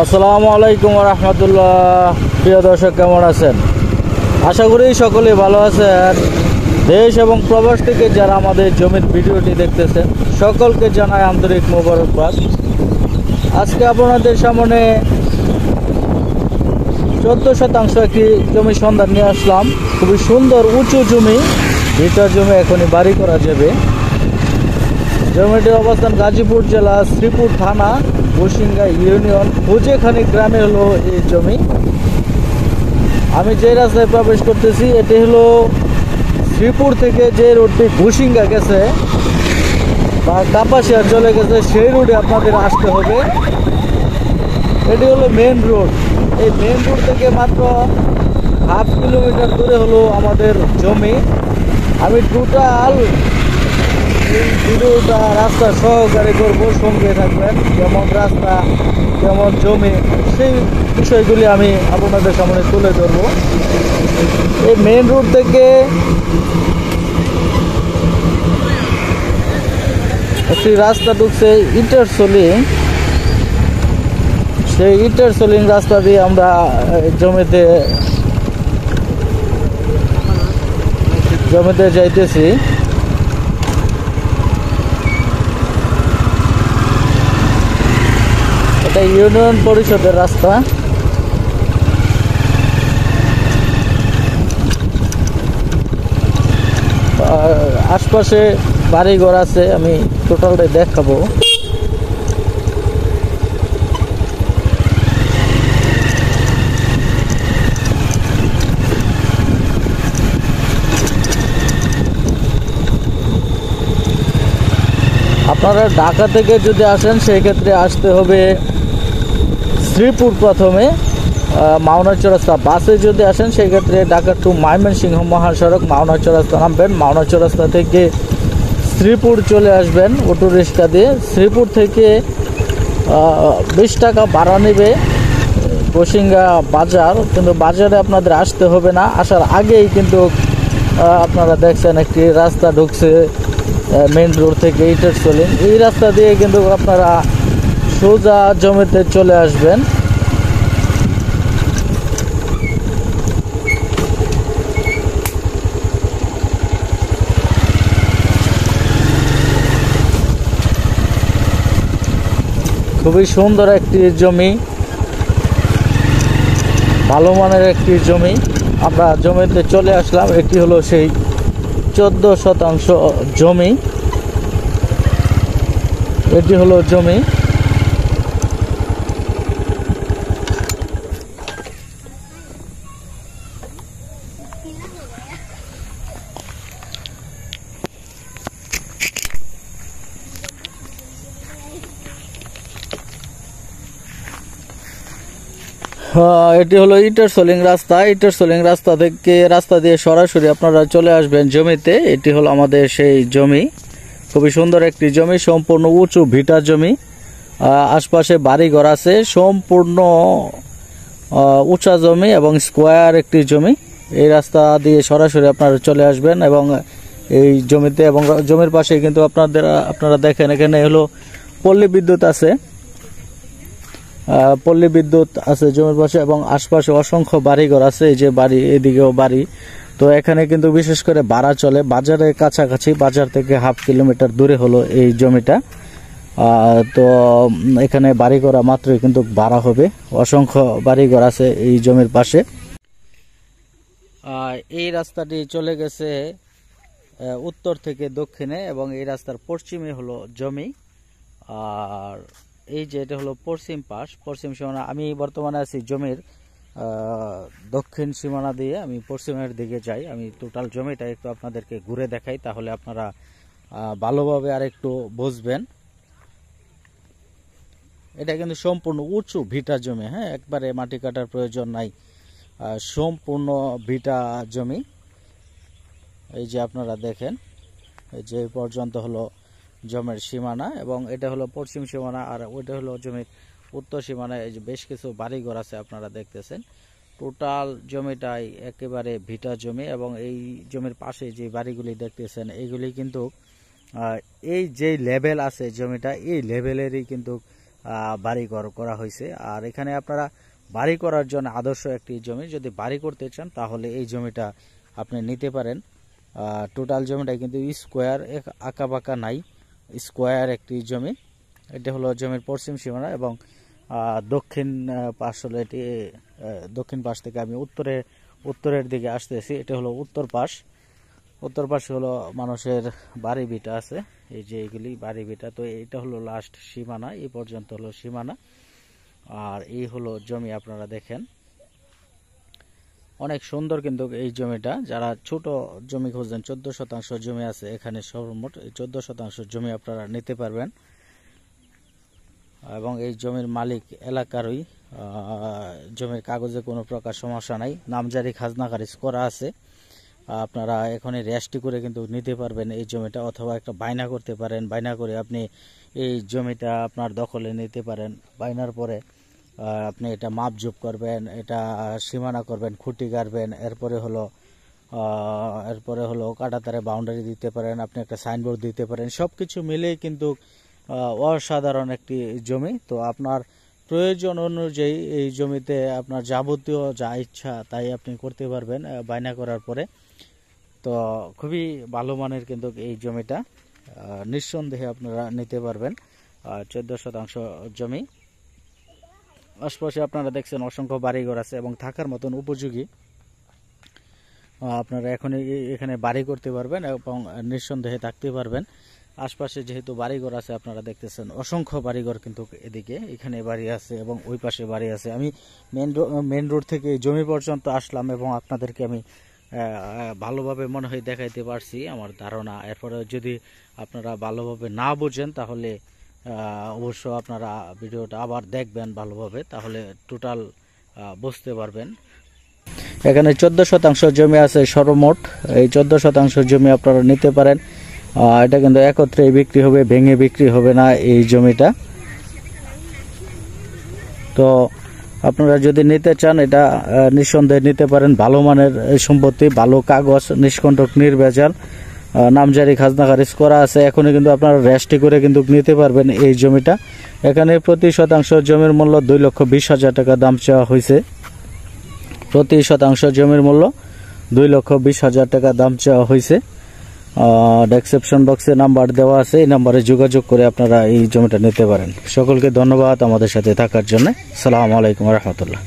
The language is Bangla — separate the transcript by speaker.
Speaker 1: আসসালামু আলাইকুম ওয়া রাহমাতুল্লাহ। প্রিয় দর্শক, কেমন আছেন? আশা করি সকলেই ভালো আছেন। দেশ এবং প্রবাস থেকে যারা আমাদের জমির ভিডিওটি দেখতেছেন সকলকে জানাই আন্তরিক মোবারকবাদ। আজকে আপনাদের সামনে 14% একটি জমি সন্ধান নিয়ে আসলাম। খুবই সুন্দর উঁচু জমি, ভিটার জমি, এখনই বাড়ি করা যাবে। জমিটির অবস্থান গাজীপুর জেলা, শ্রীপুর থানা, বসিঙ্গা ইউনিয়ন, হুজেখানি গ্রামে হলো এই জমি। আমি যে রাস্তায় প্রবেশ করতেছি এটি হলো শ্রীপুর থেকে যে রোডটি বসিঙ্গা গেছে বা কাপাসিয়া চলে গেছে, সেই রোডে আপনাদের আসতে হবে। এটি হলো মেন রোড। এই মেন রোড থেকে মাত্র হাফ কিলোমিটার দূরে হলো আমাদের জমি। আমি টোটাল এই ভিডিওটা রাস্তা সহকারে করবো, সঙ্গে থাকবেন। কেমন রাস্তা, কেমন জমি, সেই বিষয়গুলি আমি আপনাদের সামনে তুলে ধরবো। এই মেন রোড থেকে একটি রাস্তা ঢুকছে ইন্টারসোলিং। সেই ইন্টারসোলিং রাস্তা দিয়ে আমরা জমিতে যাইতেছি। এটা ইউনিয়ন পরিষদের রাস্তা। আশপাশে বাড়িঘর আছে, আমি টোটালটাই দেখাবো। আপনারা ঢাকা থেকে যদি আসেন সেই ক্ষেত্রে আসতে হবে শ্রীপুর প্রথমে, মাওনার রাস্তা। বাসে যদি আসেন সেই ক্ষেত্রে ঢাকা টু ময়মনসিংহ মহাসড়ক, মাওনার রাস্তা নামবেন। মাওনার রাস্তা থেকে শ্রীপুর চলে আসবেন অটো রিক্সা দিয়ে। শ্রীপুর থেকে 20 টাকা ভাড়া নেবে বসিঙ্গা বাজার, কিন্তু বাজারে আপনাদের আসতে হবে না। আসার আগেই কিন্তু আপনারা দেখছেন একটি রাস্তা ঢুকছে মেন রোড থেকে ইন্টারসোলিং। এই রাস্তা দিয়ে কিন্তু আপনারা সোজা জমিতে চলে আসবেন। খুবই সুন্দর একটি জমি, ভালো মানের একটি জমি। আমরা জমিতে চলে আসলাম। এটি হলো সেই 14% জমি। এটি হলো জমি। এটি হলো ইন্টারসোলিং রাস্তা। ইন্টারসোলিং রাস্তা দিয়ে সরাসরি আপনারা চলে আসবেন জমিতে। এটি হলো আমাদের সেই জমি। খুবই সুন্দর একটি জমি, সম্পূর্ণ উঁচু ভিটার জমি। আশপাশে বাড়িঘর আছে, সম্পূর্ণ উঁচা জমি এবং স্কোয়ার একটি জমি। এই রাস্তা দিয়ে সরাসরি আপনারা চলে আসবেন এবং এই জমিতে, এবং জমির পাশে কিন্তু আপনারা দেখেন এখানে হলো পল্লী বিদ্যুৎ আছে। পল্লী বিদ্যুৎ আছে জমির পাশে এবং আশপাশে অসংখ্য বাড়িঘর আছে। এই যে বাড়ি, এদিকেও বাড়ি। তো এখানে কিন্তু বিশেষ করে ভাড়া চলে। বাজারের কাছাকাছি, বাজার থেকে হাফ কিলোমিটার দূরে হলো এই জমিটা। তো এখানে বাড়ি করা মাত্রই কিন্তু ভাড়া হবে। অসংখ্য বাড়িঘর আছে এই জমির পাশে। এই রাস্তাটি চলে গেছে উত্তর থেকে দক্ষিণে এবং এই রাস্তার পশ্চিমে হলো জমি। আর এই যে এটা হলো পশ্চিম পাশ, পশ্চিম সীমানা। আমি বর্তমানে আছি জমির দক্ষিণ সীমানা দিয়ে, আমি পশ্চিমের দিকে যাই। আমি টোটাল জমিটা একটু আপনাদেরকে ঘুরে দেখাই, তাহলে আপনারা ভালোভাবে আর একটু বুঝবেন। এটা কিন্তু সম্পূর্ণ উঁচু ভিটা জমি। হ্যাঁ, একবারে মাটি কাটার প্রয়োজন নাই, সম্পূর্ণ ভিটা জমি। এই যে আপনারা দেখেন, এই যে পর্যন্ত হলো জমির সীমানা এবং এটা হলো পশ্চিম সীমানা, আর ওইটা হলো জমির উত্তর সীমানা। এই যে বেশ কিছু বাড়িঘর আছে আপনারা দেখতেছেন। টোটাল জমিটাই একেবারে ভিটা জমি এবং এই জমির পাশে যে বাড়িগুলি দেখতেছেন এইগুলি কিন্তু এই যে লেভেল আছে জমিটা, এই লেভেলেরই কিন্তু বাড়িঘর করা হয়েছে। আর এখানে আপনারা বাড়ি করার জন্য আদর্শ একটি জমি, যদি বাড়ি করতে চান তাহলে এই জমিটা আপনি নিতে পারেন। টোটাল জমিটা কিন্তু স্কোয়ার, আঁকা বাঁকা নাই, স্কোয়ার একটি জমি। এটা হলো জমির পশ্চিম সীমানা এবং দক্ষিণ পাশ হলো এটি। দক্ষিণ পাশ থেকে আমি উত্তরের দিকে আসতেছি, এটা হলো উত্তর পাশ। উত্তর পাশে হলো মানুষের বাড়ি ভিটা আছে, এই যে এগুলি বাড়ি ভিটা। তো এটা হলো লাস্ট সীমানা, এই পর্যন্ত হলো সীমানা। আর এই হলো জমি, আপনারা দেখেন অনেক সুন্দর কিন্তু এই জমিটা। যারা ছোট জমি খুঁজছেন, 14 শতাংশ জমি আছে এখানে, সর্বমোট 14 শতাংশ জমি আপনারা নিতে পারবেন। এবং এই জমির মালিক এলাকারই, জমির কাগজে কোনো প্রকার সমস্যা নাই, নামজারি খাজনা খারিজ করা আছে। আপনারা এখনই রেজিস্ট্রি করে কিন্তু নিতে পারবেন এই জমিটা, অথবা একটা বায়না করতে পারেন। বায়না করে আপনি এই জমিটা আপনার দখলে নিতে পারেন। বায়নার পরে আপনি এটা মাপজোপ করবেন, এটা সীমানা করবেন, খুঁটি গাড়বেন, এরপরে হলো কাঁটাতারে বাউন্ডারি দিতে পারেন, আপনি একটা সাইনবোর্ড দিতে পারেন। সব কিছু মিলেই কিন্তু অসাধারণ একটি জমি। তো আপনার প্রয়োজন অনুযায়ী এই জমিতে আপনার যাবতীয় যা ইচ্ছা তাই আপনি করতে পারবেন বায়না করার পরে। তো খুবই ভালো মানের কিন্তু এই জমিটা, নিঃসন্দেহে আপনারা নিতে পারবেন। 14 শতাংশ জমি, আশপাশে আপনারা দেখছেন অসংখ্য বাড়িঘর আছে এবং থাকার মতন উপযোগী। আপনারা এখানে বাড়ি করতে পারবেন এবং নিঃসন্দেহে থাকতে পারবেন। আশপাশে যেহেতু বাড়িঘর আছে, আপনারা দেখতেছেন অসংখ্য বাড়িঘর কিন্তু এদিকে, এখানে বাড়ি আছে এবং ওই পাশে বাড়ি আছে। আমি মেন রোড থেকে জমি পর্যন্ত আসলাম এবং আপনাদেরকে আমি ভালোভাবে মনে হয় দেখাইতে পারছি আমার ধারণা। এরপরে যদি আপনারা ভালোভাবে না বোঝেন তাহলে অবশ্য আপনারা ভিডিওটা আবার দেখবেন ভালোভাবে, তাহলে টোটাল বুঝতে পারবেন। এখানে 14 শতাংশ জমি আছে সর্বমোট। এই 14 শতাংশ জমি আপনারা নিতে পারেন। এটা কিন্তু একত্রে বিক্রি হবে, ভেঙে বিক্রি হবে না এই জমিটা। তো আপনারা যদি নিতে চান এটা নিঃসন্দেহে নিতে পারেন। ভালো মানের সম্পত্তি, ভালো কাগজ, নিষ্কণ্টক নির্ভেজাল, নামজারি খাজনা খারিজ করা আছে। এখনই কিন্তু আপনারা রেজিস্ট্রি করে কিন্তু নিতে পারবেন এই জমিটা। এখানে প্রতি শতাংশ জমির মূল্য 2,20,000 টাকা দাম চাওয়া হয়েছে। প্রতি শতাংশ জমির মূল্য 2,20,000 টাকা দাম চাওয়া হয়েছে। ডেসক্রিপশন বক্সে নাম্বার দেওয়া আছে, এই নাম্বারে যোগাযোগ করে আপনারা এই জমিটা নিতে পারেন। সকলকে ধন্যবাদ আমাদের সাথে থাকার জন্য। আসসালামু আলাইকুম ওয়া রাহমাতুল্লাহ।